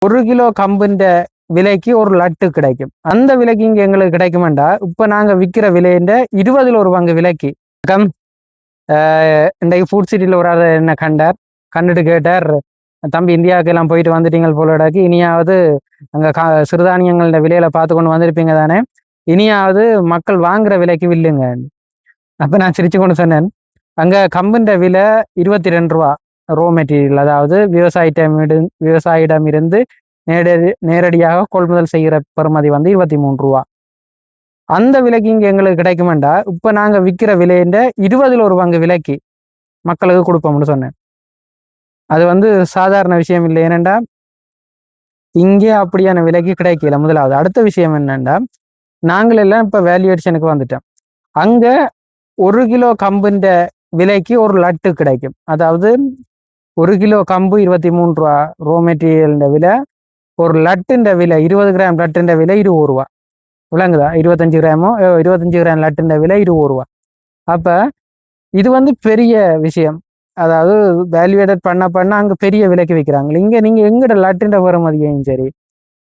1 kilo கம்புன்ற விலைக்கு ஒரு லட்டு கிடைக்கும். அந்த விலைக்கு இங்க எங்களுக்கு கிடைக்குமாண்டா இப்ப நாங்க விக்கிற விலைன்ற 20ல் ஒரு பங்கு விலைக்கு. இன்றைக்கு ஃபுட் சிட்டியில் ஒரு ஆள் என்ன கண்டார், கண்டுட்டு கேட்டார், தம்பி இந்தியாவுக்கு எல்லாம் போயிட்டு வந்துட்டீங்க போலடாக்கி, இனியாவது அங்க சிறுதானியங்கள விலையில பார்த்து கொண்டு வந்திருப்பீங்க தானே, இனியாவது மக்கள் வாங்குற விலைக்கு வில்லுங்க. அப்ப நான் சிரிச்சு கொண்டு சொன்னேன், அங்க கம்புன்ற விலை 22 ரூபா ரோ மெட்டீரியல், அதாவது விவசாயிடம் இருந்து நேரடியாக கொள்முதல் செய்கிற பெறுமதி வந்து 23 ரூபா. அந்த விலைக்கு இங்க எங்களுக்கு கிடைக்குமாண்டா இப்ப நாங்க விக்கிற விலைன்ற 20ல் ஒரு பங்கு விலைக்கு மக்களுக்கு கொடுப்போம்னு சொன்னேன். அது வந்து சாதாரண விஷயம் இல்லை. ஏனென்றா இங்கே அப்படியான விலைக்கு கிடைக்கல. முதலாவது. அடுத்த விஷயம் என்னன்னா, நாங்கள் எல்லாம் இப்ப வேல்யூவேஷனுக்கு வந்துட்டோம். அங்க 1 கிலோ கம்புன்ற விலைக்கு ஒரு லட்டு கிடைக்கும். அதாவது 1 கிலோ கம்பு 23 ரூபா ரோ மெட்டீரியல் விலை. ஒரு லட்டுன்ற விலை 20 கிராம் லட்டுன்ற விலை 20 ரூபா. விளங்குதா? 25 கிராம் லட்டுன்ற விலை 20 ரூபா. அப்ப இது வந்து பெரிய விஷயம். அதாவது வேல்யூவேட்டட் பண்ண அங்க பெரிய விலைக்கு விற்கிறாங்க. இங்க நீங்க எங்கட லட்டுன்ற பெறுமதியும் சரி,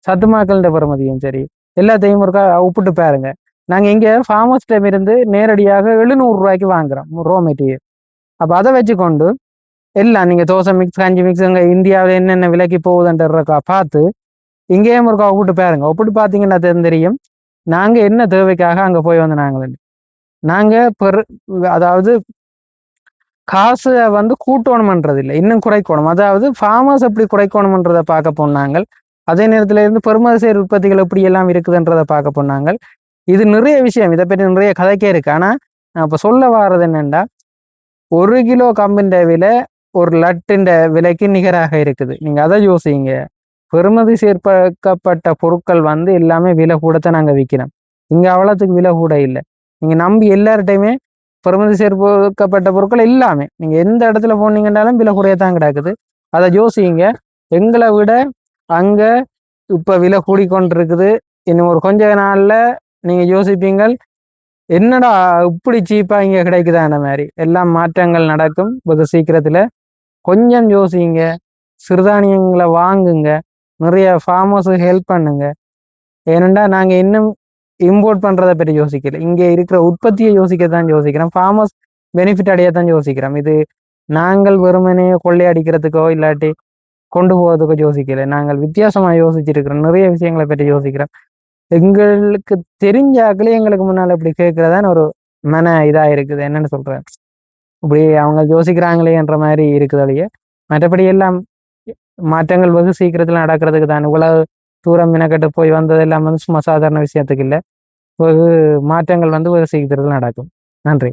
சத்துமாக்கள்ன்ற பெறுமதியும் சரி, எல்லாத்தையும் ஒருக்கா ஒப்பிட்டு பாருங்க. நாங்க இங்க ஃபார்மர்ஸ்டம் இருந்து நேரடியாக 700 ரூபாய்க்கு வாங்குறோம் ரோ மெட்டீரியல். அப்ப அதை வச்சுக்கொண்டு எல்லாம் நீங்க தோசை மிக்ஸ், கஞ்சி மிக்ஸ் அங்க இந்தியாவில் என்னென்ன விலைக்கு போகுதுன்றக்கா பார்த்து இங்கேயும் ஒருக்கா ஒப்பிட்டு பாருங்க. ஒப்பிட்டு பார்த்தீங்கன்னா தெரியும் நாங்க என்ன தேவைக்காக அங்க போய் வந்து நாங்க அதாவது காசு வந்து கூட்டணும்ன்றது இல்லை, இன்னும் குறைக்கணும். அதாவது ஃபார்மர்ஸ் எப்படி குறைக்கணும்ன்றதை பார்க்க போனாங்க. அதே நேரத்துல இருந்து பெருமதி சேர் உற்பத்திகள் எப்படி எல்லாம் இருக்குதுன்றதை பார்க்க போனாங்க. இது நிறைய விஷயம், இதை பற்றி நிறைய கதைக்கே இருக்கு. ஆனா நான் இப்ப சொல்ல வாரது என்னன்னா, 1 கிலோ கம்பின்ற விலை ஒரு லட்டுன்ற விலைக்கு நிகராக இருக்குது. நீங்க அதை யோசிங்க. பெருமதி சேர்க்கப்பட்ட பொருட்கள் வந்து எல்லாமே விலை கூடத்தான் நாங்க விற்கிறோம். இங்க அவ்வளவுக்கு விலை கூட இல்லை. நீங்க நம்பி எல்லார்ட்டையுமே பெருமதி சேர்க்கப்பட்ட பொருட்கள் எல்லாமே நீங்க எந்த இடத்துல போனீங்கன்னாலும் விலை குறையத்தான் கிடக்குது. அதை யோசிங்க. எங்களை விட அங்க இப்ப விலை கூடிக்கொண்டிருக்குது. இன்னும் ஒரு கொஞ்ச நாள்ல நீங்க யோசிப்பீங்க, என்னடா இப்படி சீப்பா இங்க கிடைக்குதான மாதிரி. எல்லாம் மாற்றங்கள் நடக்கும் வெகு சீக்கிரத்துல. கொஞ்சம் யோசிங்க, சிறுதானியங்களை வாங்குங்க, நிறைய ஃபார்மர்ஸுக்கு ஹெல்ப் பண்ணுங்க. ஏனெண்டா நாங்க இன்னும் இம்போர்ட் பண்றதை பற்றி யோசிக்கல, இங்கே இருக்கிற உற்பத்தியை யோசிக்கத்தான் யோசிக்கிறோம். ஃபார்மர்ஸ் பெனிஃபிட் அடையத்தான் யோசிக்கிறோம். இது நாங்கள் வெறுமனே கொள்ளையடிக்கிறதுக்கோ இல்லாட்டி கொண்டு போவதுக்கோ யோசிக்கல. நாங்கள் வித்தியாசமா யோசிச்சிருக்கிறோம், நிறைய விஷயங்களை பற்றி யோசிக்கிறோம். எங்களுக்கு தெரிஞ்சாக்களே எங்களுக்கு முன்னால இப்படி கேட்கறதான் ஒரு மன இதா இருக்குது. என்னன்னு சொல்றேன், இப்படி அவங்க யோசிக்கிறாங்களே என்ற மாதிரி இருக்குது. அதையே மற்றபடி எல்லாம் மாற்றங்கள் வெகு சீக்கிரத்துல நடக்கிறதுக்கு தான். இவ்வளவு தூரம் மினக்கட்டு போய் வந்தது எல்லாம் வந்து சும்மா சாதாரண விஷயத்துக்கு இல்லை. வெகு மாற்றங்கள் வந்து வெகு சீக்கிரத்தில் நடக்கும். நன்றி.